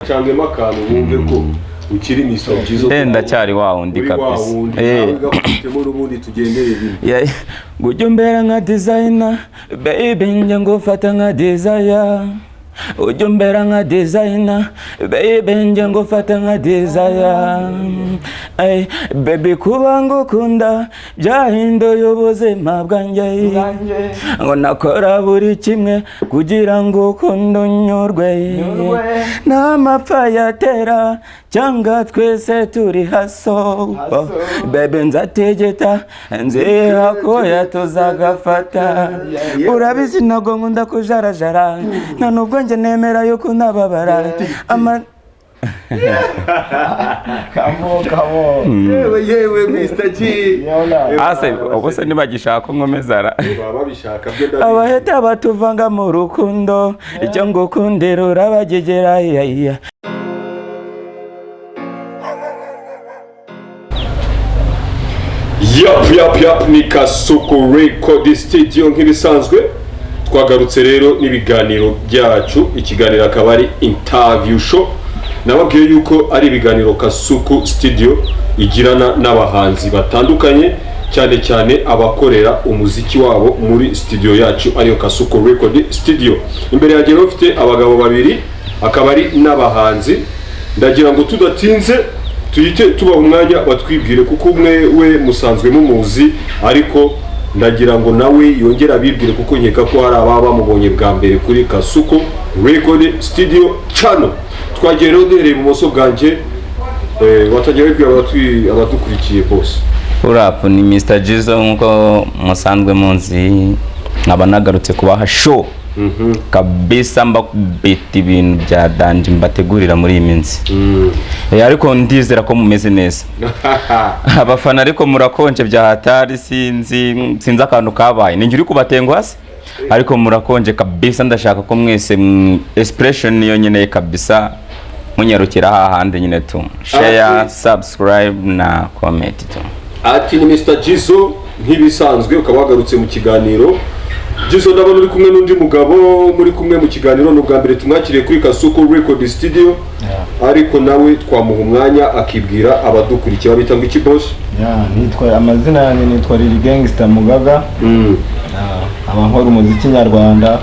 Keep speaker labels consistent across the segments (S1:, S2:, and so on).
S1: Change makano wumve ko ukiri Mr. Jizo
S2: ndacyari wa wundi kabisa
S1: gafitemo n'ubundi tugendere bimwe
S2: gujumbera nka designer baby nje ngufata nka desire ujumbera nka designer baby nje ngufata nka desire ay baby kubango kunda byahinduye ubuzima bwanjye ngo nakora buri kimwe kugira ngo ukunde unyurwe n'amapfa yatera cyangwa twese turi haso baby nzategeta nziha ko yatuzagafata urabizi ntago nkunda kujarajara nta nubwo nje nemera yuko nababara
S1: kamo yewe Mr. G
S2: ase ubuse nibagishaka nkomezara
S1: babishaka byo
S2: abaheta batuvanga mu rukundo icyo ngukundira urabagegera iya
S1: Yap ni Kasuku Record Studio nk'ibisanzwe twagarutse rero n'ibiganiro byacu ikiganiro akaba ari interview show nababwiye yuko ari ibiganiro Kasuku Studio igirana n'abahanzi batandukanye cyane abakorera umuziki wabo muri studio yacu ariyo Kasuku Record Studio. Imbere yagiye bafite abagabo babiri akaba ari n'abahanzi, ndagira ngo tudatinze tuyite tuba umwanya batwibwire kuko umwe we musanzwe mumuzi ariko ndagira ngo nawe yongera bibwire kuko nkeka ko hari ababa bamubonye bwa mbere kuri Kasuku Record Studio channel. Twagiye rero duhereye mu moso bwanje watagiye kwibwira abadukurikiye bose.
S2: Urap ni Mr. Jizo nkuko musanzwe munzi nkaba nagarutse kubaha show kabisa mbakubita ibintu bya danje mbategurira muri iyi minsi ariko ndizera ko mumeze neza abafana ariko murakonje bya hatari sinzi akantu kabaye ninjye uri kubatenguha se ariko murakonje kabisa ndashaka ko mwese expression yo nyene kabisa munyarukira hahande nyine tu share subscribe na comment tu
S1: ati ni Mr. Jizo nk'ibisanzwe ukaba wagarutse mu kiganiro. Jizo ndabona uri kumwe n'undi mugabo muri kumwe mu kiganiro n'ubwa mbere tumwakiriye kuri Kasuku Record Studio ariko nawe twamuha umwanya akibwira abadukurikiye babita ngo iki boss
S3: nitwa amazina yanjye nitwa Lil Gangster Mugaga abankora umuziki nyarwanda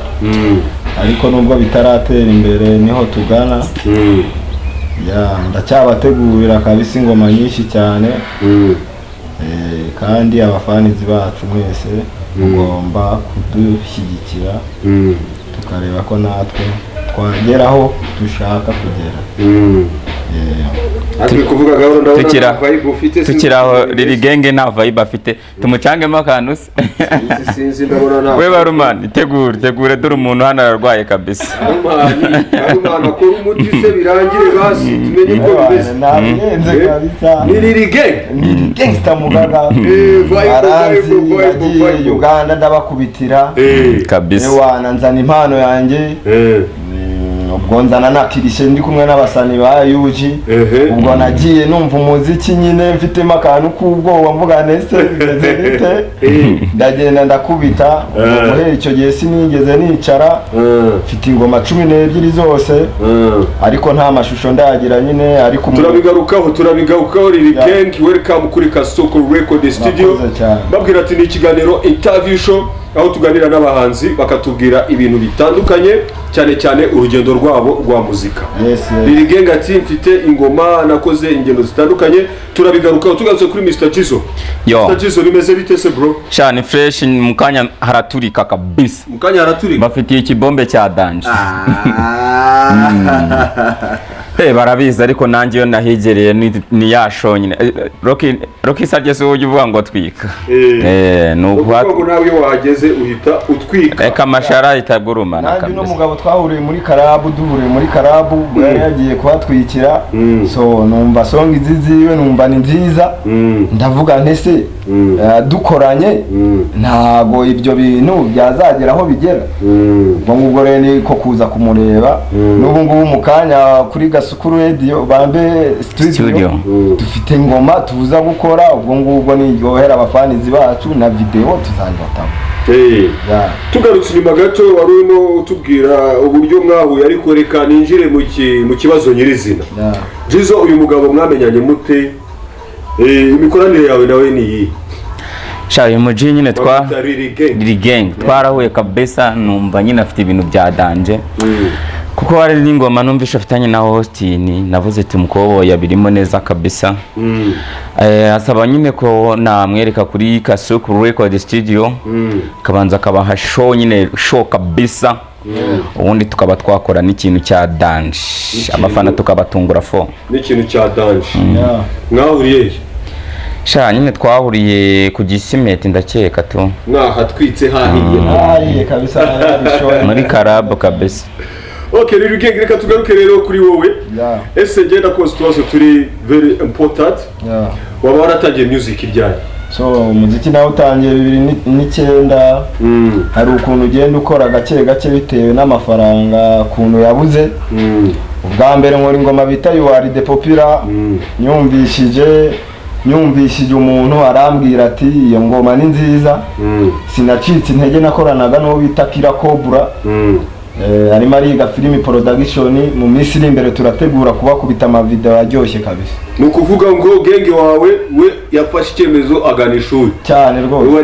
S3: ariko nubwo bitaratera imbere niho tugana ndacyabategurira kabisa ingoma nyinshi cyane kandi abafanizi bacu mwese mugomba kudushyigikira tukareba ko natwe twageraho dushaka kugera
S1: ati kuvuga gahoro ndabona vibe ufite
S2: tukiraho Lil Gang nta vibe afite tumucangemo akantu
S1: sinzi ndabona na
S2: we barumani tegure dore umuntu hano ararwaye kabisa
S1: barumani akora umuti se birangire basi tumenye ko bimeze
S3: nabirenze kabisa
S1: ni Lil Gang
S3: Lil Gangster Mugaga vibe Uganda ndabakubitira
S2: kabisa
S3: ewana nzana impano yanjye ubwo nzana nakirishe ndi kumwe n'abasani ba Yuji ubwo nagiye numva umuziki nyine mfitemo akantu k'ubwoba mvuga nese bimeze bite ndagenda ndakubita guhera icyo gihe sinigeze nicara mfite ingoma 12 zose ariko nta mashusho ndagira nyine ariko
S1: turabigarukaho Lil Gang welcome kuri Kasuku Record Studio. Babwira ati ni ikiganiro interview show aho tuganira n'abahanzi bakatubwira ibintu bitandukanye cyane urugendo rwabo rwa muzika. Lil Gang ati mfite ingoma nakoze ingendo zitandukanye turabigarukaho tugarutse kuri Mr. Jizo. Mr. Jizo bimeze bite se bro?
S2: Cyane fresh mukanya haraturika kabisa.
S1: Mukanya haraturika
S2: bafitiye ikibombe cya danje barabizi ariko nanjye yo nahigereye ni yashonyine Rocky Sarges uje uvuga ngo twika
S1: nuko nawe wahageze uhita utwika
S2: eka mashara itagurumana
S3: kandi no mugabo twahuriye muri karabu duhuriye muri karabu bwari yagiye kuhatwikira so numva song iziziwe numva ni nziza ndavuga ntese dukoranye ntago ibyo bintu byazageraho bigera ubwo rero ni ko kuza kumureba n'ubu ngubu mukanya kuri Kasuku Radio bambe studio dufite ingoma tuza gukora ubwo ngubwo ni yohera abafanizi bacu na video tuzanjata Yeah.
S1: tugarutse inyuma gato wari urimo utubwira uburyo mwahuye ariko reka ninjire mu kibazo nyirizina. Jizo, uyu mugabo mwamenyanye mute? Imikoranire yawe nawe ni iyi?
S2: uyu muji nyine Lil Gang twarahuye kabisa, numva nyine afite ibintu bya danje kuko hari n'ingoma numvisha afitanye na Austin, navuze ati umukobwa yabirimo neza kabisa. Asaba nyine ko namwereka kuri Kasuku Record Studio, kabanza kabaha show nyine show kabisa. Ubundi tukaba twakora n'ikintu cya danje, abafana tukabatungura fo
S1: n'ikintu cya danje. Mwahuriye
S2: nyine twahuriye ku Gisimeti ndakeka tu
S1: mwahatwitse hahiye
S3: kabisa
S2: muri Karabo kabisa.
S1: Okay, Lil Gang, reka tugaruke rero kuri wowe. Ese genda ko tubazo turi very important. Waba waratangiye music ryari?
S3: So umuziki nawe utangiye 2009. Hari ukuntu ugenda ukora gake gake bitewe n'amafaranga kuntu yabuze. Ubwa mbere nkora ingoma bita You Are The Popular. Nyumvishije umuntu arambwira ati iyo ngoma ni nziza. Sinacitse intege, nakoranaga no bita Kira Cobra. Arimo ariga film production, mu minsi iri imbere turategura kubakubita amavideo aryoshye kabisa.
S1: Nukuvuga ngo genge wawe we yafashe icyemezo agana ishuri
S3: cyane rwose.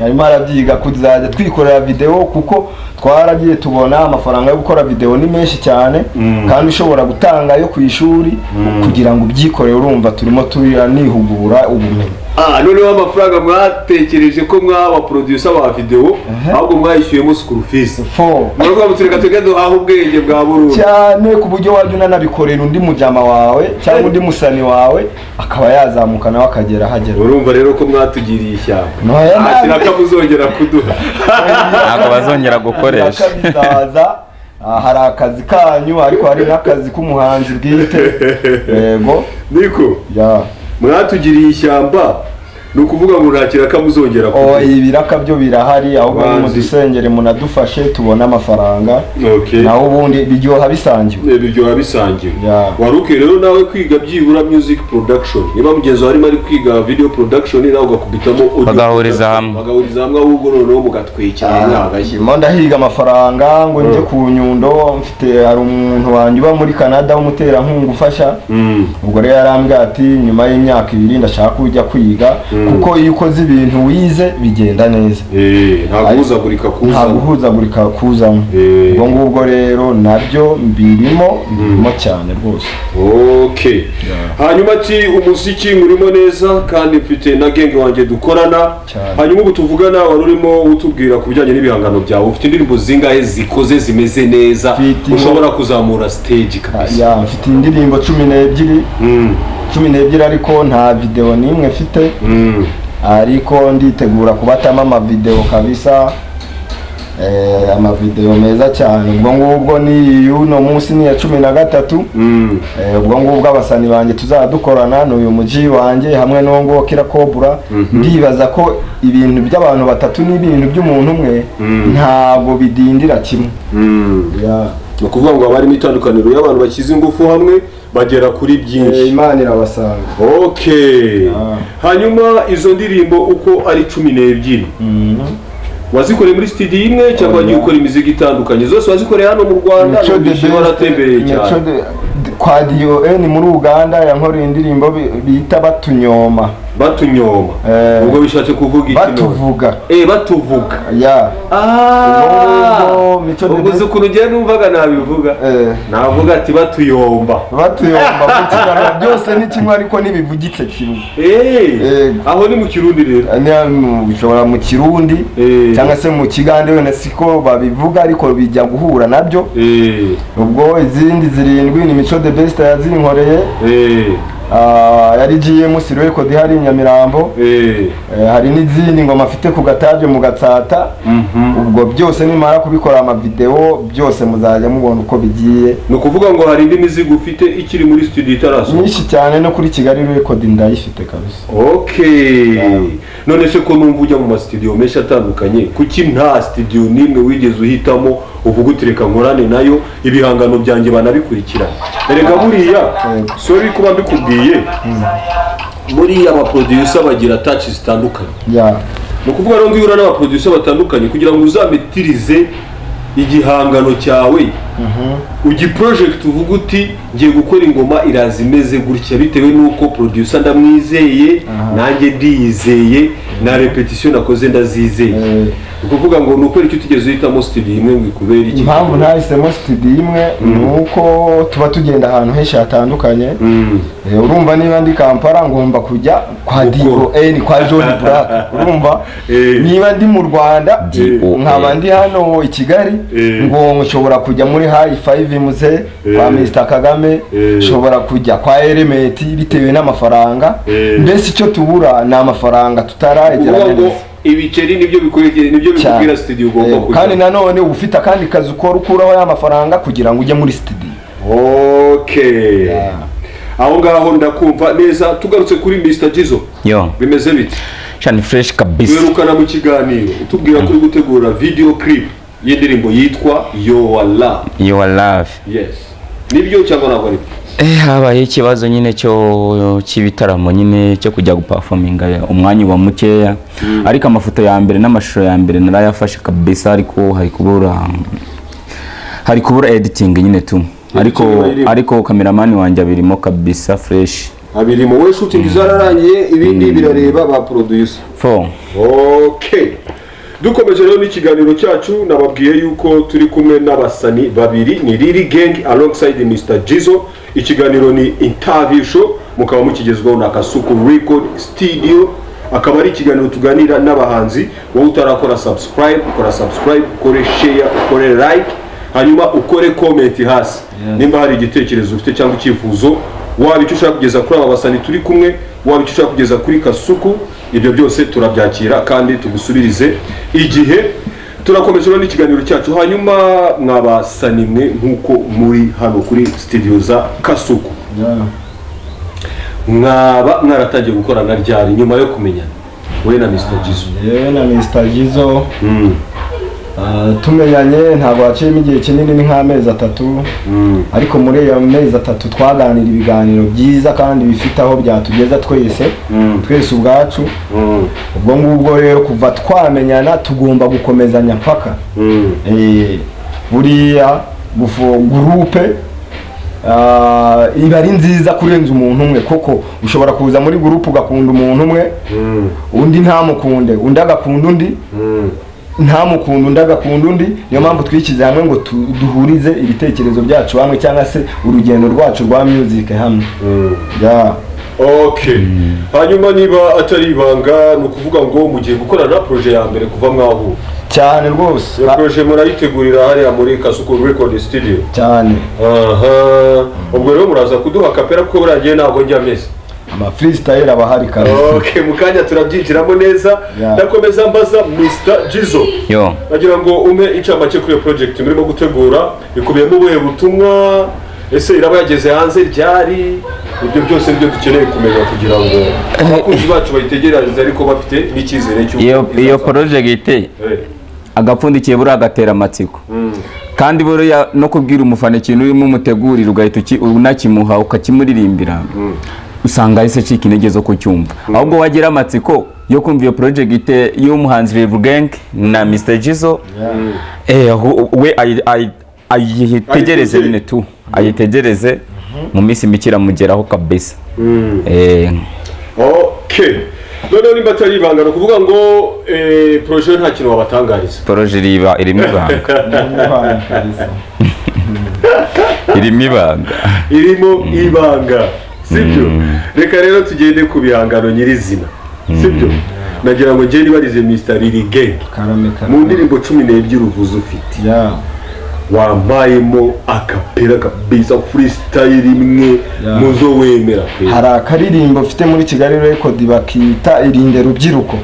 S1: Arimo
S3: arabyiga kuzajya twikorera video kuko twaragiye tubona amafaranga yo gukora video ni menshi cyane, kandi ushobora gutanga yo ku ishuri kugira ngo ubyikorere. Urumva turimo nihugura ubumenyi.
S1: Noneho amafaranga mwatekereje ko mwaba producer ba video ahubwo mwayishyuyemo school fees. Mwavuga mutureka tugende aho ubwenge bwa burundu
S3: cyane ku buryo wajya unanabikorera undi mujama wawe cyangwa undi musani wawe akaba yazamuka nawe akagera hagera.
S1: Urumva rero ko mwatugiriye ishyamba. Kirakabuzongera kuduha.
S2: Ntabwo bazongera gukoresha.
S3: Hari akazi kanyu ariko hari n'akazi k'umuhanzi bwite. Yego.
S1: Niko. Mwatugiriye ishyamba. Nukuvuga ngo ntakira kamuzongera
S3: kuduha. Ibiraka byo birahari, ahubwo mu dusengere munadufashe tubona amafaranga. Naho ubundi biryoha bisangiwe. Waruke rero nawe kwiga byibura music production. Niba mugenzi warimo ari kwiga video production nawe ugakubitamo audio.
S2: Bagahuriza hamwe
S3: ahubwo noneho mugatwekera hagashye. Ndahiga amafaranga ngo nje ku Nyundo, mfite hari umuntu wanjye uba muri Canada umutera nkungu ufasha. Ubwo rero yarambwira ati nyuma y'imyaka 2 ndashaka kujya kwiga. Kuko iyo ukoze ibintu wize bigenda neza. Ntaguhuzagurika kuzamo. Ubwo ngubwo rero nabyo mbirimo cyane rwose.
S1: Okay. Hanyuma ati umuziki murimo neza kandi mfite na genge wanjye dukorana. Hanyuma ubu tuvugana wari urimo utubwira ku bijyanye n'ibihangano byawe. Ufite indirimbo zingahe zikoze zimeze neza ushobora kuzamura stage kabisa?
S3: Mfite indirimbo 12. 12 ariko nta video nimwe mfite. Ariko nditegura kubatama amavideo kabisa. Amavideo meza cyane. Ubwo ngubwo ni yuno munsi ni ya 13. Ubwo ngubwo abasani banjye tuzadukorana n'uyu muji wanjye hamwe n'ongo Kira Cobra. Ndibaza ko ibintu by'abantu batatu n'ibintu by'umuntu umwe ntabwo bidindira kimwe.
S1: Nukuvuga ngo abari mitandukaniro y'abantu bakize ingufu hamwe bagera kuri byinshi.
S3: Imana irabasanga.
S1: Okay. Hanyuma izo ndirimbo uko ari 12. Wazikoreye muri studio imwe cyangwa wagiye ukora imiziki itandukanye? Zose wazikoreye hano mu Rwanda no waratembereye cyane?
S3: Kwa DON muri Uganda yankoreye indirimbo bita Batunyoma. Ubwo bishatse kuvuga iki? Batuvuga.
S1: Batuvuga. Ubwo zukuru ngiye numvaga nabivuga. Navuga ati batuyomba.
S3: Byose ni kimwe ariko nibivugitse kimwe.
S1: Aho ni mu Kirundi rero.
S3: Bishobora mu Kirundi cyangwa se mu Kigande wene siko babivuga ariko bijya guhura nabyo. Ubwo izindi 7 ni Mico The Best yazinkoreye. Yari GM Record hari Nyamirambo. Hari n'izindi ngoma afite ku Gatabye mu Gatsata. Ubwo byose nimara kubikora ama video byose muzajya mubona uko bigiye.
S1: Nukuvuga ngo hari indi mizigo ufite ikiri muri studio itaraso
S3: nyinshi cyane no kuri Kigali Record ndayifite kabisa.
S1: Okay. None se ko numva ujya mu ma studio menshi atandukanye, kuki nta studio nimwe wigeze uhitamo uvuga utireka nkorane nayo ibihangano byanjye banabikurikirana? Erega buriya sorry kuba mbikubwiye. Muri aba producer bagira touch zitandukanye. ni ukuvuga rero ngihura n'abaproducer batandukanye kugira ngo uzametirize igihangano cyawe ugiproject uvuga uti ngiye gukora ingoma iraza imeze gutya bitewe n'uko producer ndamwizeye nanjye ndiyizeye na repetition nakoze ndazizeye ukuvuga ngo nuko icyo utigeze uhitamo studio imwe ngo ikubere iki
S3: impamvu nahisemo studio imwe nuko tuba tugenda ahantu henshi hatandukanye urumva niba ndi Kampala ngomba kujya kwa Digo ni kwa John Black urumva niba ndi mu Rwanda nkaba ndi hano i Kigali ngo nshobora kujya muri High Five muze kwa Mr Kagame nshobora kujya kwa Element bitewe n'amafaranga mbese icyo tubura ni amafaranga tutaragerageza
S1: ibiceri nibyo bikurikira nibyo bikubwira studio ugomba kujya
S3: kandi nanone ufite akandi kazi ukora ukuraho ya mafaranga kugira ngo ujye muri studio.
S1: Okay aho ngaho ndakumva neza. Tugarutse kuri Mr Jizo bimeze bite?
S2: Shani fresh kabisa.
S1: Werukana mu kiganiro utubwira kuri gutegura video clip y'indirimbo yitwa Your Love.
S2: Your Love.
S1: Yes. Nibyo cyangwa ntabwo ari?
S2: Habaye ikibazo nyine cyo kibitaramo nyine cyo kujya guperforminga umwanya wa mukeya ariko amafoto ya mbere n'amashusho ya mbere narayafashe kabisa ariko hari kubura editing nyine tu ariko cameraman wanjye abirimo kabisa fresh
S1: abirimo. We shooting zararangiye ibindi birareba ba producer. Okay. Dukomeje rero n'ikiganiro cyacu nababwiye yuko turi kumwe n'abasani babiri ni Lily Gang alongside Mr Jizo. Ikiganiro ni interview show mukaba mukigezweho na Kasuku Record Studio. Akaba ari ikiganiro tuganira n'abahanzi. Wowe utarakora subscribe, ukora subscribe, ukore share, ukore like, hanyuma ukore comment hasi. Nimba hari igitekerezo ufite cyangwa icyifuzo waba icyo ushaka kugeza kuri aba basani turi kumwe, waba icyo ushaka kugeza kuri Kasuku, ibyo byose turabyakira kandi tugusubirize igihe. Turakomeje n'ikiganiro cyacu hanyuma mwabasanimwe nkuko muri hano kuri studio za Kasuku. Mwaba mwaratangiye gukorana ryari nyuma yo kumenyana we na Mr Jizo?
S3: Yewe na Mr Jizo tumenyanye ntabwo haciyemo igihe kinini ni nk'amezi 3 ariko muri ayo mezi 3 twaganira ibiganiro byiza kandi bifite aho byatugeza twese ubwacu. Ubwo ngubwo rero kuva twamenyana tugomba gukomezanya mpaka buriya groupe iba ari nziza kurenza umuntu umwe koko ushobora kuza muri groupe ugakunda umuntu umwe undi ntamukunde undi agakunda undi ntamukunda undi agakunda undi. Niyo mpamvu twikize hamwe ngo duhurize ibitekerezo byacu hamwe cyangwa se urugendo rwacu rwa music hamwe.
S1: Okay. Hanyuma niba atari ibanga ni ukuvuga ngo mugiye gukorana projet ya mbere kuva mwaho
S3: cyane rwose.
S1: Iyo projet murayitegurira hariya muri Kasuku Record Studio
S3: cyane.
S1: Ubwo rero muraza kuduha kapera ko buragiye ntabwo njya meze
S3: ama freestyle abahari kabisa.
S1: Okay, mukanya turabyinjiramo neza. Ndakomeza mbaza Mr Jizo. Nagira ngo umpe incamake kuri project murimo gutegura ikubiyemo ubuhe butumwa, ese iraba yageze hanze ryari, ibyo byose byo dukeneye kumenya kugira ngo abakunzi bacu bayitegereze ariko bafite n'icyizere cy'uko
S2: iyo project agapfundikiye buri agatera amatsiko kandi buriya no kubwira umufana ikintu urimo umutegurira ugahita unakimuha ukakimuririmbira usanga ese cika intege zo kucyumva ahubwo wagira amatsiko yo kumva iyo project y'umuhanzi Lily Gang na Mr Jizo. We ayitegereze bine tu ayitegereze mu minsi mikira mugeraho kabisa.
S1: Okay. None nimba atari ibanga no kuvuga ngo projet nta kintu wabatangariza.
S2: Projet irimo ibanga. Irimo
S1: ibanga. Sibyo? Reka rero tugende ku bihangano nyirizina. Sibyo? Nagira ngo ngende barize Mr Lily Gang. Mu ndirimbo 12 uruvuze ufite. Wampayemo akapera kabisa freestyle imwe muzo wemera.
S3: Hari akaririmbo ufite muri Kigali Record bakita irinde rubyiruko.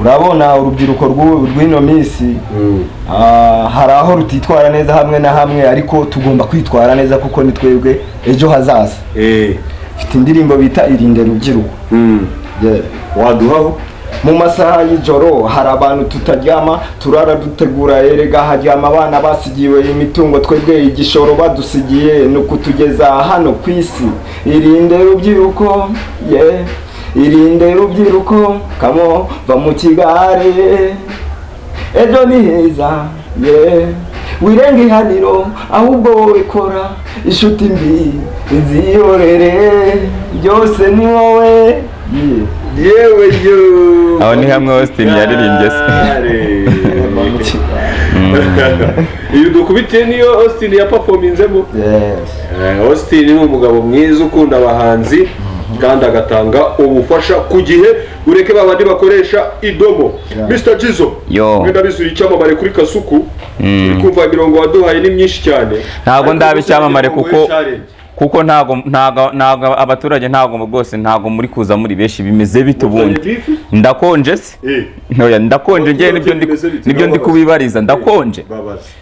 S3: Urabona urubyiruko rw'ino minsi hari aho rutitwara neza hamwe na hamwe ariko tugomba kwitwara neza kuko ni twebwe ejo hazaza. Mfite indirimbo bita irinde rubyiruko.
S1: Waduhaho
S3: mu masaha y'ijoro hari abantu tutaryama turara dutegura erega haryama abana basigiwe imitungo twebwe igishoro badusigiye no kutugeza hano kwisi. Irinde rubyiruko irinde rubyiruko kamo va mu kigare ejo ni heza wirenge ihaniro ahubwo wowe kora inshuti mbi izihorere byose ni wowe
S1: yewe yo
S2: aho ni hamwe Austin yaririmbye se.
S1: iyo dukubitiye niyo Austin yaperforminzemo. Austin ni umugabo mwiza ukunda abahanzi kandi agatanga ubufasha ku gihe. Ureke babandi bakoresha idomo. Mr. Jizo mwenda bizuri icyamamare kuri Kasuku. Kumva imirongo waduhaye ni myinshi cyane.
S2: Ntabwo ndabe icyamamare kuko ntago abaturage ntago rwose ntago muri kuza muri beshi bimeze bite ubundi. Ndakonje se ntoya ndakonje ngiye nibyo ndi kubibariza ndakonje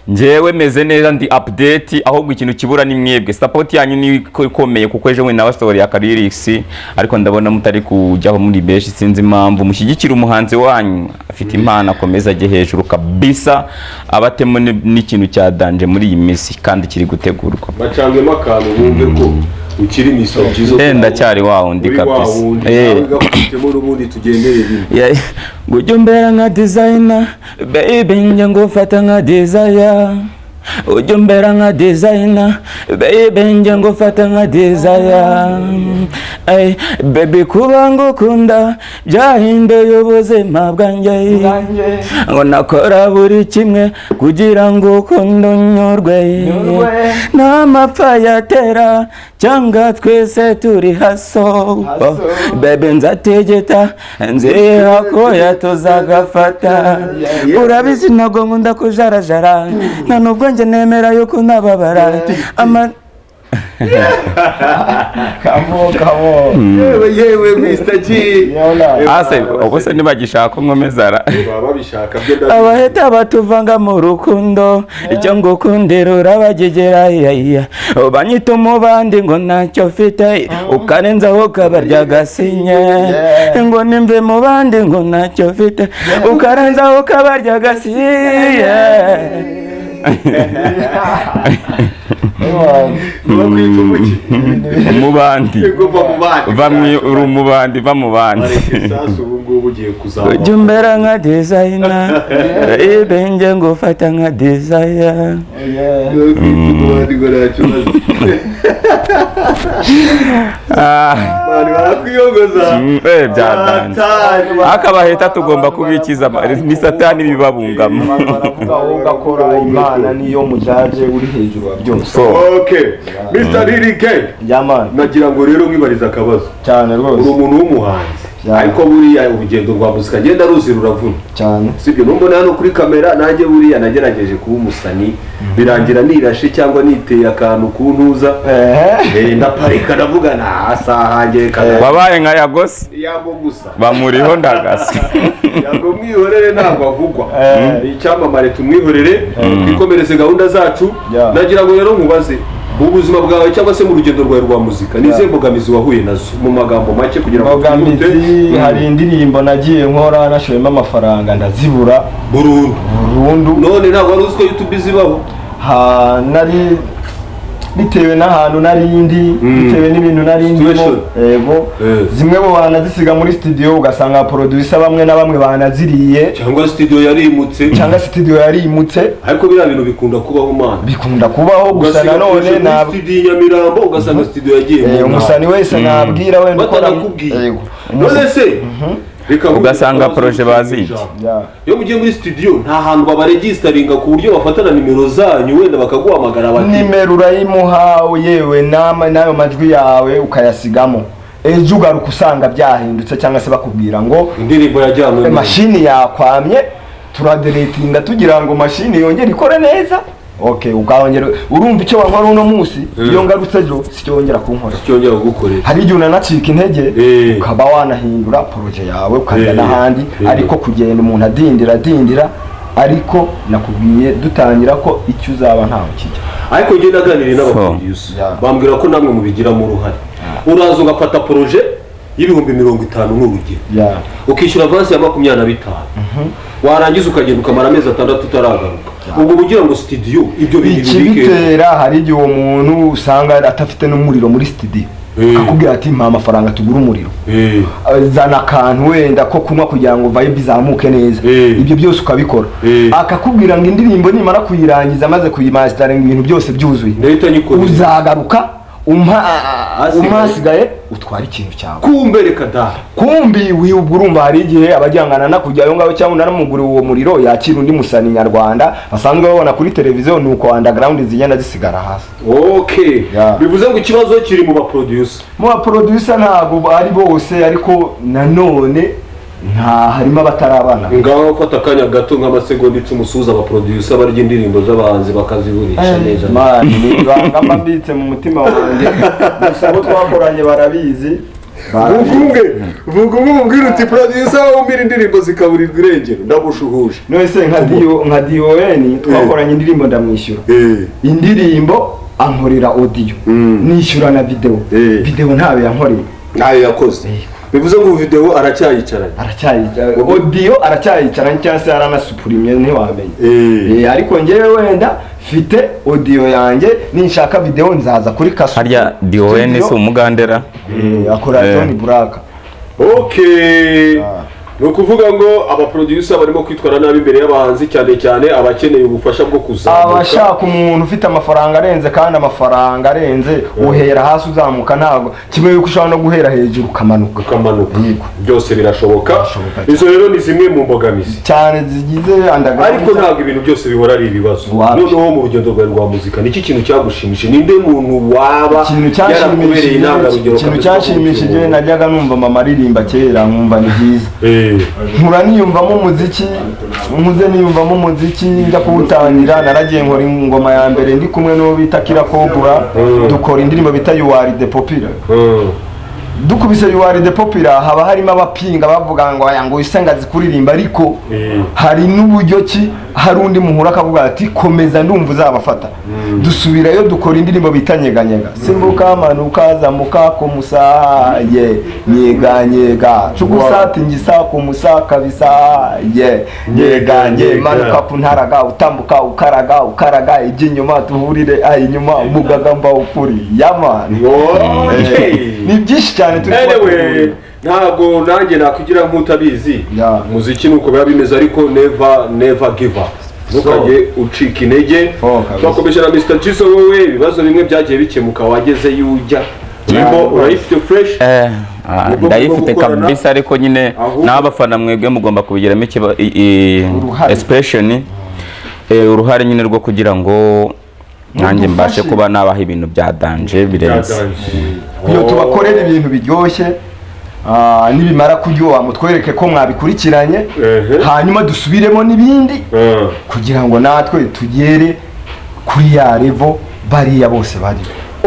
S2: njewe meze neza ndi update ahubwo ikintu kibura ni mwebwe support yanyu ni ikomeye kuko ejo mwe na story ya Karirix ariko ndabona mutari kujyaho muri beshi sinzi impamvu mushyigikira umuhanzi wanyu afite impano akomeza aje hejuru kabisa abatemo n'ikintu cya danje muri iyi misi kandi kiri gutegurwa
S1: bacangwemo akantu bumve ko ukiri Mr. Jizo
S2: ndacyari wawo ndi kabisa
S1: gafitemo n'ubundi tugendere bimwe
S2: gujya mbera nka designer baby njye ngufata nka desire ujya mbera nka designer baby njye ngufata nka desire ay baby kuba ngukunda byahinduye ubuzima bwanjye ngo nakora buri kimwe kugira ngo ukunde unyurwe n'amapfa yatera cyangwa twese turi haso baby nzategeta nziha ko yatuzagafata urabizi ntabwo nkunda kujarajara nta nubwo njye nemera yuko nababara
S3: kamo
S1: yewe Mr. G
S2: ase ubuse nibagishaka nkomezara
S1: baba bishaka byo
S2: abaheta batuvanga mu rukundo icyo ngukundira urabagegera banyita umubandi ngo ntacyo mfite ukarenzaho kabarya gasinye ngo nimve mu bandi ngo ntacyo mfite ukarenzaho kabarya gasinye umubandi va mu bandi ujya umbera nka designer ibenge ngufata nka desire akabaheta tugomba kubikiza ni satani bibabungamo
S3: ugakora imana niyo mujaje uri hejuru wa byose.
S1: Okay Mr. Lily Gang nagira ngo rero mwibariza akabazo
S3: cyane rwose
S1: uri umuntu w'umuhanzi ariko buriya urugendo rwa muzika ngenda ruzi ruravuna
S3: cyane
S1: sibyo numbona hano kuri kamera nanjye buriya nagerageje kuba umusani birangira nirashe cyangwa niteye akantu kuntuza ndaparika ndavuga na asahange kana
S2: wabaye nka Yagose
S1: yago gusa
S2: bamuriho ndagase
S1: yago mwihorere ntabwo avugwa icyamamare tumwihorere twikomereze gahunda zacu nagira ngo rero nkubaze ubuzima bwawe cyangwa se mu rugendo rwawe rwa muzika nize mbogamizi wahuye nazo mu magambo make kugira ngo
S3: mbogamizi hari indirimbo nagiye nkora nashoyemo amafaranga ndazibura burundu
S1: none ntabwo wari uzi ko YouTube izibaho
S3: nari bitewe n'ahantu narindi bitewe n'ibintu narindi yego zimwe bo banazisiga muri studio ugasanga producer bamwe na bamwe banaziriye
S1: cyangwa studio yarimutse ariko biriya bintu bikunda kubaho mana
S3: bikunda kubaho gusa nanone na
S1: studio Nyamirambo ugasanga studio yagiye
S3: umusani wese nabwira wenda ukora
S1: yego none se
S2: ugasanga projet bazi
S1: yo mugiye muri studio nta hantu babaregistaringa ku buryo bafatana nimero zanyu wenda bakaguhamagara bati
S3: nimero urayimuha yewe nayo majwi yawe ukayasigamo ejo ugaruka usanga byahindutse cyangwa se bakubwira ngo
S1: indirimbo yajyanwe
S3: mashini yakwamye turadeletinga tugira ngo mashini yongere ikore neza okay ukawongera urumva icyo wankora uno munsi iyo ngarutse ejo sicyongera kunkora
S1: sicyongera gukorera
S3: hari igihe unanacika intege ukaba wanahindura projet yawe ukajya n'ahandi ariko kugenda umuntu adindira ariko nakubwiye dutangira ko icyo uzaba ntaho kijya
S1: ariko ngenda naganiriye n'abaproducer bambwira ko namwe mubigiramo uruhare uraza ugafata projet y'ibihumbi 50 n'urugero ukishyura avance ya 25 warangiza ukagenda ukamara amezi 6 utaragaruka ubwo bugira ngo studio ibyo bintu
S3: bikibitera hari igihe uwo muntu usanga atafite n'umuriro muri studio akakubwira ati mpa amafaranga tugura umuriro, zana akantu wenda ko kunywa kugira ngo vibe izamuke neza, ibyo byose ukabikora, akakubwira ngo indirimbo nimara kuyirangiza maze kuyimastering ibintu byose byuzuye uzagaruka umasigaye utwara ikintu cyawe.
S1: Kumbe reka da
S3: kumbi wibwo urumva hari igihe abajyangana na kujyayo ngaho cyangwa naramugura uwo muriro yakira undi musani nyarwanda basanzwe babona kuri televiziyo, nuko underground zigenda zisigara hasi.
S1: Okay, bivuze ngo ikibazo kiri mu ba producer ntabwo ari bose, ariko nanone harimo abatarabana. Ngaho fata akanya gato nk'amasegonda 10 usuza aba producer barya indirimbo z'abahanzi bakaziburisha neza.
S3: Ngamba mbitse mu mutima wanjye gusabo twakoranye barabizi.
S1: Vuga uti producer umbira indirimbo zikaburirwa irengero ndabushuhuje.
S3: None se nka DON twakoranye indirimbo ndamwishyura. Indirimbo ankorera audio nishyura na video ntawe yankoreye,
S1: nayo yakoze. Bivuze ngo video aracyayicaranye audio aracyayicaranye cyangwa se aranasupurimye ntiwamenye. Ariko ngewe wenda fite audio yanjye ninshaka video nzaza kuri kasu.
S2: Harya DON si umugandera
S3: akora Tony Buraka.
S1: Okay, no kuvuga ngo aba producer barimo kwitwara nabi imbere y'abahanzi, cyane abakeneye ubufasha bwo kuzamuka,
S3: abashaka umuntu ufite amafaranga arenze, kandi amafaranga arenze uhera hasi uzamuka, ntabwo kimwe yuko ushobora no guhera hejuru ukamanuka.
S1: Byose birashoboka. Izo rero ni zimwe mu mbogamizi
S3: cyane zigize underground,
S1: ariko ntabwo ibintu byose bihora ari ibibazo. Noneho mu rugendo rwa muzika niki kintu cyagushimishije? Ninde muntu waba yarakubereye intangarugero?
S3: Ikintu cyashimishije najyaga numva mama aririmba kera nkumva ni byiza, nkura niyumvamo umuziki, nkuze niyumvamo umuziki, njya kuwutangira naragiye nkora ingoma ya mbere ndi kumwe n'uwo bita Kirakobura, dukora indirimbo bita You Are The Popular. Dukubise You Are The Popular haba harimo abapinga bavuga ngo aya ngo isenga zikuririmba, ariko hari n'uburyo ki hari undi muhura akavuga ati komeza ndumva uzabafata. Dusubirayo dukora indirimbo bita Nyeganyega, simbuka manuka zamuka ku musaye nyeganyega cugusati ngisa ku musaka bisaye nyeganye manuka puntaraga utambuka ukaraga iby'inyuma tuhurire inyuma umugagamba ukuri yamani. Ni byinshi cyane
S1: anyway, ntago nanjye nakugira nk'utabizi muziki nuko biba bimeze, ariko never give up. Ntukajye ucika intege. Twakomeje na Mr Jizo, wowe ibibazo bimwe byagiye bikemuka wageze yujya nimbo urayifite fresh?
S2: Ndayifite kabisa, ariko nyine n'abafana mwebwe mugomba kubigiramo expression uruhare nyine rwo kugira ngo nanjye mbashe kuba nabaha ibintu bya danje birenze.
S3: Iyo tubakorera ibintu biryoshye, nibimara kuryoha mutwereke ko mwabikurikiranye, hanyuma dusubiremo n'ibindi kugira ngo natwe tugere kuri ya level bariya bose bari.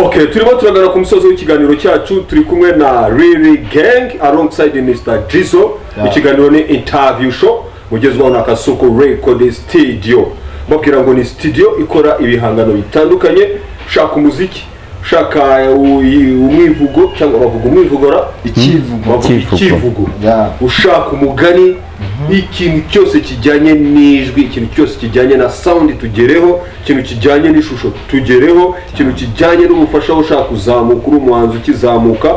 S1: Okay, turimo turagana ku musozo w'ikiganiro cyacu, turi kumwe na Riri Gang alongside Mr Jizo. Ikiganiro ni interview show mugezwaho na Kasuku Record Studio. Bakira ngo ni studio ikora ibihangano bitandukanye, ushaka umuziki, ushaka umwivugo cyangwa bavuga umwivugora, ikivugo, ushaka umugani, ikintu cyose kijyanye n'ijwi, ikintu cyose kijyanye na sound tugereho, ikintu kijyanye n'ishusho tugereho, ikintu kijyanye n'ubufasha ushaka kuzamuka uri umuhanzi ukizamuka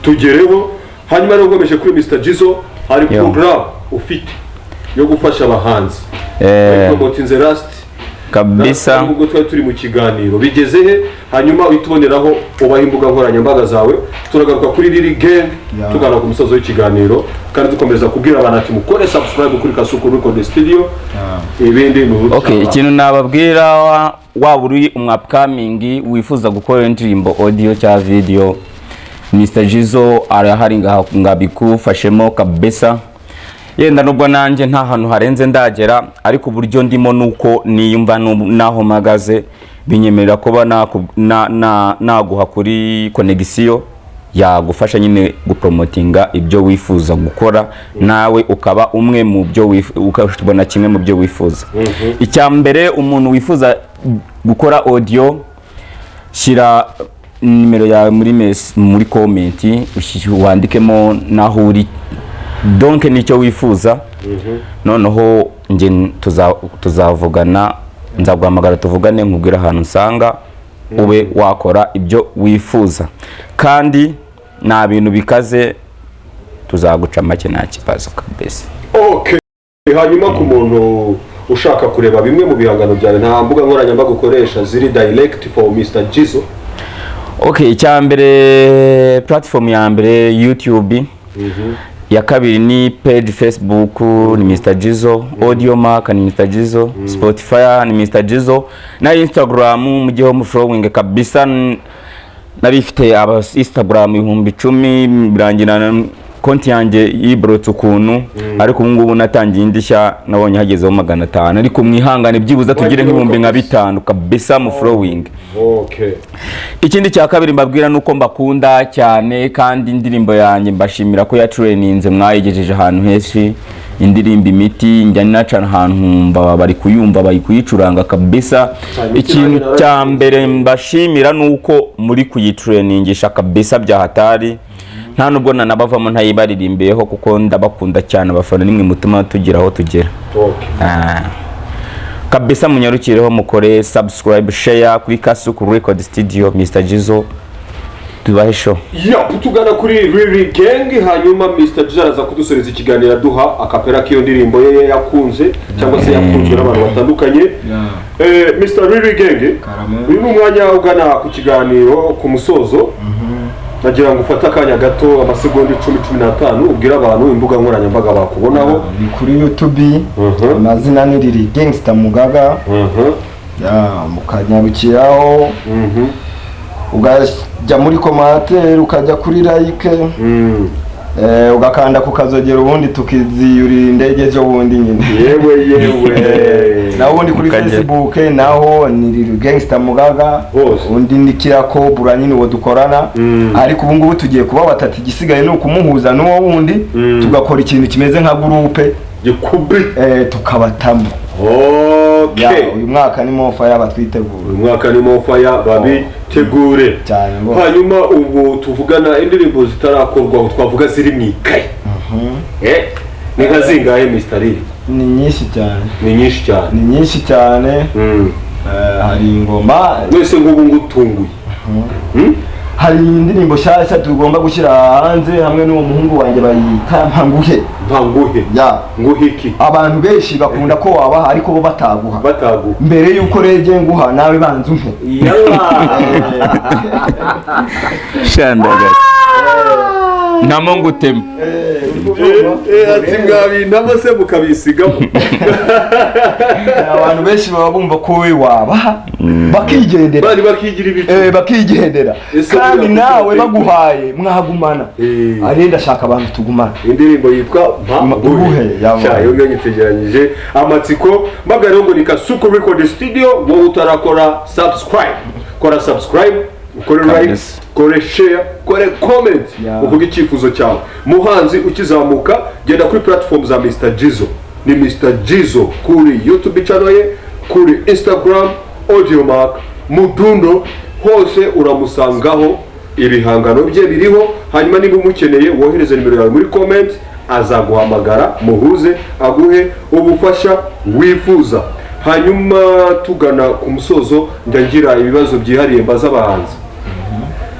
S1: tugereho. Hanyuma rero ugomeje kuri Mr Jizo hari program ufite yo gufasha abahanzi promoting the last
S2: kabisa.
S1: Ubwo turi mu kiganiro bigeze he, hanyuma uhituboneraho ubaha imbuga nkoranyambaga zawe. Turagaruka kuri Riri Gang tugana ku musozo w'ikiganiro, kandi dukomeza kubwira abantu ati mukore subscribe kuri Kasuku Record Studio. Ibindi mu
S2: ikintu nababwira waba uri umwapcoming wifuza gukora indirimbo audio cya video, Mr Jizo arahari ngabikufashemo kabisa. Yenda nubwo nanjye nta hantu harenze ndagera, ariko uburyo ndimo nuko niyumva naho magaze binyemerera kuba naguha kuri connection yagufasha nyine gupromotinga ibyo wifuza gukora, nawe ukaba umwe mu byo ukabona kimwe mu byo wifuza. Icyambere, umuntu wifuza gukora audio, shyira nimero yawe muri comment, wandikemo naho uri, donc nicyo wifuza. Noneho nge tuzavugana, nzaguhamagara tuvugane nkubwira ahantu nsanga ube wakora ibyo wifuza. kandi nta bintu bikaze tuzaguca make nta kibazo kabisa.
S1: Okay, hanyuma ku muntu ushaka kureba bimwe mu bihangano byawe nta mbuga nkoranyambaga ukoresha ziri direct for Mr Jizo?
S2: Okay, icyambere platform ya mbere YouTube, ya kabiri ni page Facebook ni Mr Jizo, Audiomack ni Mr Jizo, Spotify ni Mr Jizo, na Instagram mugiho mu following kabisa. Narifite aba Instagram 10,000 birangira konti yanjye yibrotse ukuntu, ariko ubu ngubu natangiye indishya nabonye hagezeho 500, ariko mwihangane byibuza tugire nk'ibihumbi nka 5 kabisa mu following.
S1: Okay.
S2: Ikindi cya kabiri mbabwira nuko mbakunda cyane, kandi indirimbo yanjye mbashimira ko yatraininze mwayigejeje ahantu henshi. Indirimbo Imiti njya ninacana ahantu bari kuyumva bari kuyicuranga kabisa. Ikintu cya mbere mbashimira nuko muri kuyitrainingisha kabisa bya hatari, nta nubwo nanabavamo ntayibaririmbeho kuko ndabakunda cyane abafana, nimwe mutuma tugira aho tugera.
S1: Okay.
S2: Kabisa munyarukireho mukore subscribe, share kuri Kasuku Record Studio Mr Jizo, tubahe show.
S1: Tugana kuri Riri Gang, hanyuma Mr Jizo araza kudusoreza ikiganiro duha akapera k'iyo ndirimbo ye yakunze cyangwa se yakunzwe n'abantu batandukanye. Mr Riri Gang, uyu ni umwanya ugana ku kiganiro ku musozo. Nagira ngo ufate akanya gato amasegonda 10-15 ubwira abantu imbuga nkoranyambaga bakubonaho.
S3: Ni kuri YouTube, amazina ni Riri Gangster Mugaga. Mukanyarukiraho, ugajya muri commentaire, ukajya kuri like, ugakanda kukazogera ubundi tukiziyurira indege zo bundi nyine.
S1: Yewe
S3: naho ubundi kuri Facebook naho ni Riri Gangster Mugaga, undi ndikira ko bura nyine wo dukorana. Ariko ubu ngubu tugiye kuba batatu, igisigaye no kumuhuza n'uwo wundi tugakora ikintu kimeze nka groupe
S1: gikubi
S3: tukabatamo.
S1: Okay.
S3: Uyu mwaka ni mofa y'abatwitegura.
S1: Uyu mwaka ni mofa y'ababitegure. Hanyuma ubu tuvugana indirimbo zitarakorwa twavuga ziri mwikaye. Ni nka zingahe Mr Riri?
S3: Ni nyinshi cyane.
S1: Ni nyinshi cyane.
S3: Ni nyinshi cyane. Hari ingoma
S1: wese ngubu ngutunguye.
S3: Hari indirimbo shasha tugomba gushyira hanze hamwe n'uwo muhungu wanjye bayita Mpanguhe.
S1: Mpanguhe. Nguhiki.
S3: Abantu benshi bakunda ko wabaha ariko bo bataguha. Mbere yuko reje nguha nawe banzu mpe.
S2: Shandaga. Namo ngutema.
S1: Ati mwabi namase mukabisigamo.
S3: Abantu benshi baba bumva ko we wabaha bakigendera.
S1: Bari bakigira ibiti.
S3: Bakigendera. Kandi nawe baguhaye mwagumana. Arenda shaka abantu tugumana.
S1: Indirimbo yitwa Mpanguhe. Yo nyitegeranyije amatsiko mbagare ngo ni Kasuku Record Studio. Wowe utarakora subscribe, kora subscribe, ukore like, kore share, kore comment, uvuga icyifuzo cyawe. Muhanzi ukizamuka genda kuri platform za Mr Jizo. Ni Mr Jizo kuri YouTube channel ye, kuri Instagram, Audiomack, Mudundo, hose uramusangaho ibihangano bye biriho. Hanyuma niba umukeneye wohereze nimero yawe muri comment, azaguhamagara muhuze aguhe ubufasha wifuza. Hanyuma tugana ku musozo ndagira ibibazo byihariye mbaza abahanzi.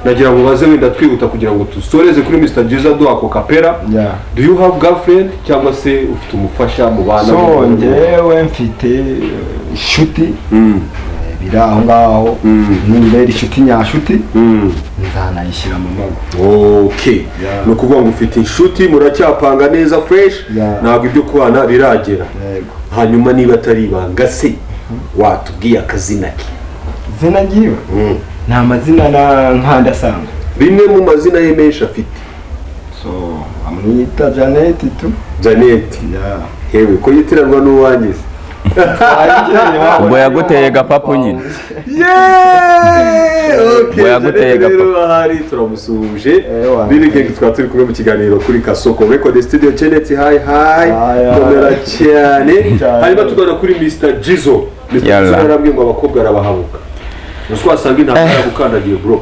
S1: Nagira ngo baze wenda twihuta kugira ngo tusoreze kuri Mr Jizo duha ko kapera. Do you have girlfriend cyangwa se ufite umufasha mu bana?
S3: So ngewe mfite inshuti biri aho ngaho, nimbere inshuti nyashuti nzanayishyira mu mago.
S1: Okay. No kuvuga ngo ufite inshuti muracyapanga neza fresh, ntabwo ibyo kubana biragera. Hanyuma niba atari ibanga se watubwiye akazina ke?
S3: Zina giwe nta mazina nkanda sanga.
S1: Bimwe mu mazina ye menshi afite.
S3: So amwita Janet tu.
S1: Janet. Hewe ko yitiranwa n'uwangize.
S2: Ubwo yaguteye gapapu nyine.
S1: Okay. Yaguteye gapapu. Hari turamusuhuje. Riri Gang twaba turi kumwe mu kiganiro kuri Kasuku Record Studio. Janet hi. Komera cyane. Hanyuma tugana kuri Mr Jizo. Mr Jizo yarambwiye ngo abakobwa arabahabuka. Nuswa asanga intambara gukandagiye bro.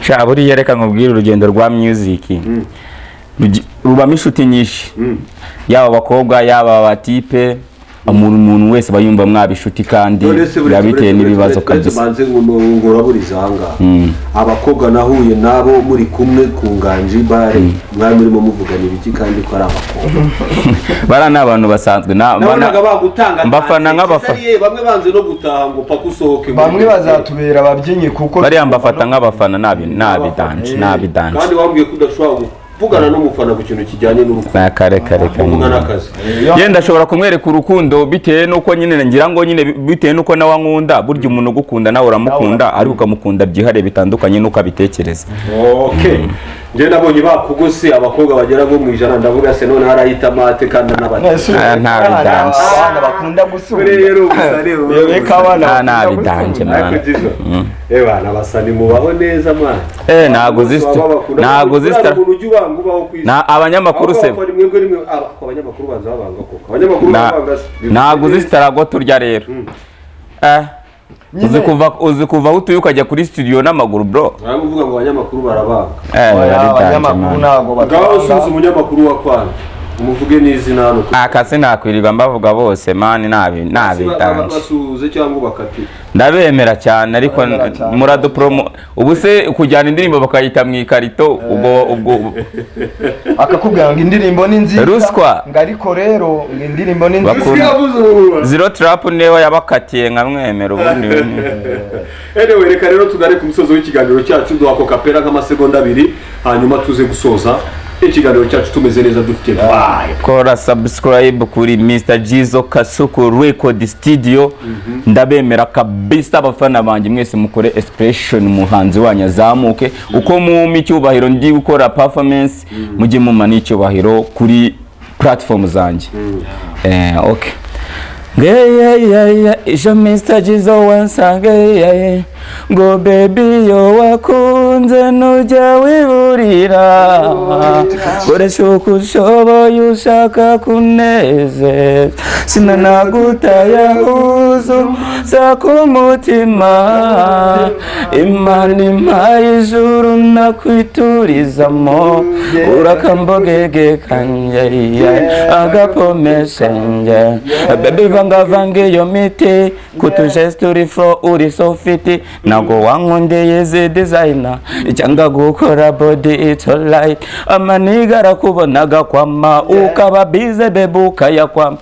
S2: Sha buriya reka nkubwire urugendo rwa music. Rubamo inshuti nyinshi. Yaba abakobwa yaba abatipe umuntu wese bayumva mwabishuti kandi yabiteye n'ibibazo kabisa.
S4: Banze nguraburiza ahangaha abakobwa nahuye nabo muri kumwe ku Nganji bare mwari murimo muvuganira iki kandi ko ari abakobwa
S2: bara n'abantu basanzwe
S4: nabonaga bagutanga
S2: mbafana nk'abafana
S4: bamwe banze no gutaha ngo paka usohoke
S3: bamwe bazatubera ababyinnyi kuko
S2: bari mbafata nk'abafana nabidanje
S4: kandi wambwiye kudashobora vugana n'umufana ku kintu kijyanye n'urukundo
S2: kare yenda ashobora kumwereka urukundo bitewe nuko nyine ngira ngo nyine bitewe nuko nawe ankunda burya umuntu ugukunda nawe uramukunda ariko ukamukunda byihare bitandukanye nuko abitekereza.
S4: Okay nje nabonye bakugose abakobwa bagera go mu ijana ndavuga se none harayita mate kandi n'abandi
S2: nta bidanje
S3: abana bakunda gusura
S4: rero usare
S3: reka abana
S2: nta bidanje man
S4: bana basani mubaho neza man
S2: ntago zista na abanyamakuru se
S4: abanyamakuru banza babanga koko abanyamakuru babanga
S2: ntago zistarago turya rero uzi kuva utuye ukajya kuri studio n'amaguru bro
S4: aravuga ngo abanyamakuru barabanga
S3: abanyamakuru ntago
S4: batanga umunyamakuru wa kwanza umuvuge n'izina hano
S2: akase nakwiriba mbavuga bose mani nabitanje
S4: basuze cyangwa bakati
S2: ndabemera cyane ariko murado promo ubu se kujyana indirimbo bakayita mu ikarito ubwo
S3: akakubwira ngo indirimbo ni nziza
S2: ruswa
S3: ngariko rero indirimbo ni
S4: nziza
S2: zero trap newe yabakatiye nkamwemera ubundi
S4: anyway reka rero tugare ku musozo w'ikiganiro cyacu duhako kapera nk'amasegonda 2 hanyuma tuze gusoza ikiganiro cyacu tumeze neza dufite vibe.
S2: Kora subscribe kuri Mr Jizo Kasuku Record Studio. Ndabemera kabisa abafana banje mwese mukore expression muhanzi wanyu azamuke uko mu micyubahiro ndi gukora performance mujye mu manicyubahiro kuri platform zanje. Okay. Yeah, isho Mr Jizo once again. Go baby yo wakunze nujya wiburira koresha ukushoboye ushaka kuneze sinanagutaya huzu za kumutima imana impaye ijuru nakwiturizamo urakambogege kanje agapomeshenje baby vangavange yo miti kutujeste uri flow uri so fiti nago wankundeye ze designer cyangwa gukora body it's alright amaniga rakubonaga kwama ukaba bize bebuka yakwama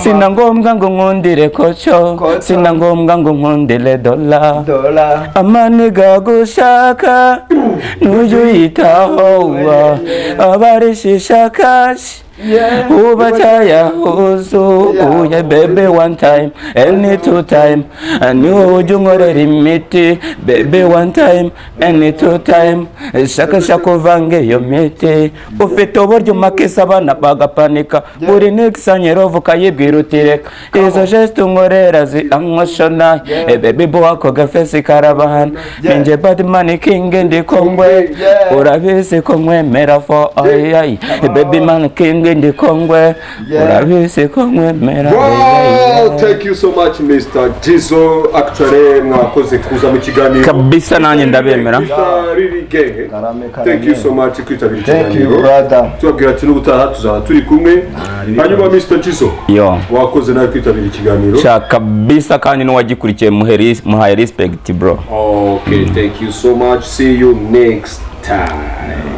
S2: sina ngombwa ngo nkundire kocho sina ngombwa ngo nkundire dola amaniga gushaka nuju yitaho abarishisha kashi uba chaya huzu uye baby one time any two time and you jungore limiti baby one time any two time shaka vange yo miti ufite uburyo makisa abana bagapanika buri nixanye rovuka yibwirutireka izo geste nkorera zi emotional baby boy ako gafesi karabahana ninje bad man king ndi kongwe urabise ko mwemera for ay baby man king ndi kongwe urabise ko mwemera.
S4: Thank you so much Mr Jizo actually mwakoze kuza mu kiganiro
S2: kabisa nanjye ndabemera.
S4: Thank you so much kwitabira ikiganiro.
S3: Thank you brother.
S4: Tubabwira ati n'ubutaha tuzaba turi kumwe hanyuma Mr Jizo wakoze nawe kwitabira ikiganiro
S2: cha kabisa kandi no wagikurikiye muhaye respect bro.
S4: Okay, thank you so much, see you next time.